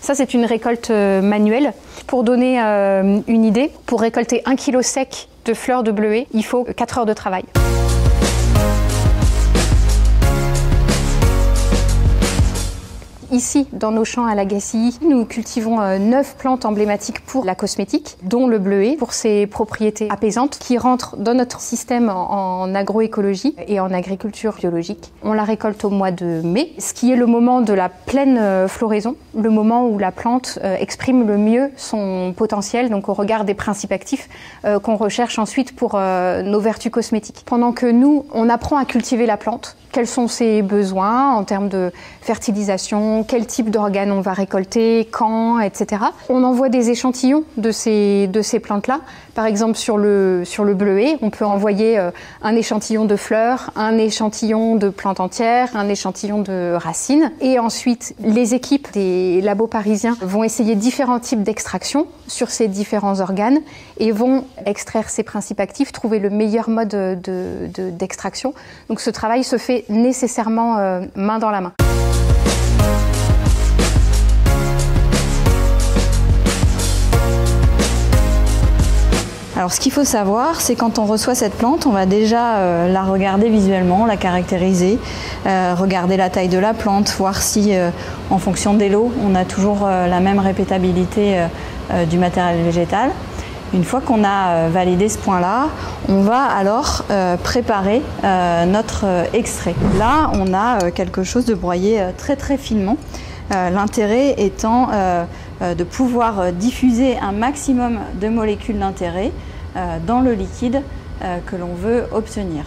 Ça, c'est une récolte manuelle. Pour donner une idée, pour récolter 1 kg sec de fleurs de bleuet, il faut 4 heures de travail. Ici, dans nos champs à l'Agassiz, nous cultivons 9 plantes emblématiques pour la cosmétique, dont le bleuet, pour ses propriétés apaisantes, qui rentrent dans notre système en agroécologie et en agriculture biologique. On la récolte au mois de mai, ce qui est le moment de la pleine floraison, le moment où la plante exprime le mieux son potentiel, donc au regard des principes actifs qu'on recherche ensuite pour nos vertus cosmétiques. Pendant que nous, on apprend à cultiver la plante, quels sont ses besoins en termes de fertilisation, quel type d'organes on va récolter, quand, etc. On envoie des échantillons de ces plantes-là. Par exemple, sur le bleuet, on peut envoyer un échantillon de fleurs, un échantillon de plantes entières, un échantillon de racines. Et ensuite, les équipes des labos parisiens vont essayer différents types d'extraction sur ces différents organes et vont extraire ces principes actifs, trouver le meilleur mode d'extraction. Donc ce travail se fait nécessairement main dans la main. Alors ce qu'il faut savoir, c'est quand on reçoit cette plante, on va déjà la regarder visuellement, la caractériser, regarder la taille de la plante, voir si en fonction des lots, on a toujours la même répétabilité du matériel végétal. Une fois qu'on a validé ce point-là, on va alors préparer notre extrait. Là, on a quelque chose de broyé très très finement. L'intérêt étant de pouvoir diffuser un maximum de molécules d'intérêt dans le liquide que l'on veut obtenir.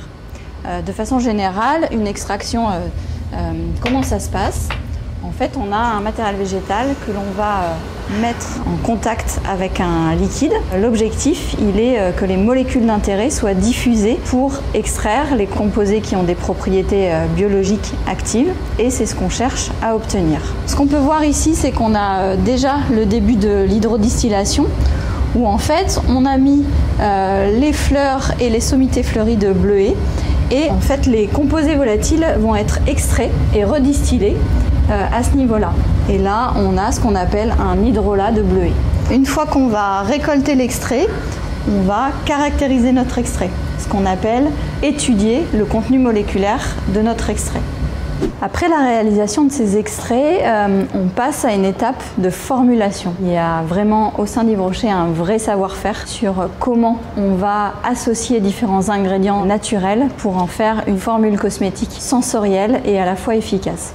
De façon générale, une extraction, comment ça se passe ? En fait, on a un matériel végétal que l'on va mettre en contact avec un liquide. L'objectif, il est que les molécules d'intérêt soient diffusées pour extraire les composés qui ont des propriétés biologiques actives et c'est ce qu'on cherche à obtenir. Ce qu'on peut voir ici, c'est qu'on a déjà le début de l'hydrodistillation où en fait, on a mis les fleurs et les sommités fleuries de bleuet et en fait, les composés volatiles vont être extraits et redistillés à ce niveau-là. Et là, on a ce qu'on appelle un hydrolat de bleuet. Une fois qu'on va récolter l'extrait, on va caractériser notre extrait, ce qu'on appelle étudier le contenu moléculaire de notre extrait. Après la réalisation de ces extraits, on passe à une étape de formulation. Il y a vraiment au sein d'Yves Rocher un vrai savoir-faire sur comment on va associer différents ingrédients naturels pour en faire une formule cosmétique sensorielle et à la fois efficace.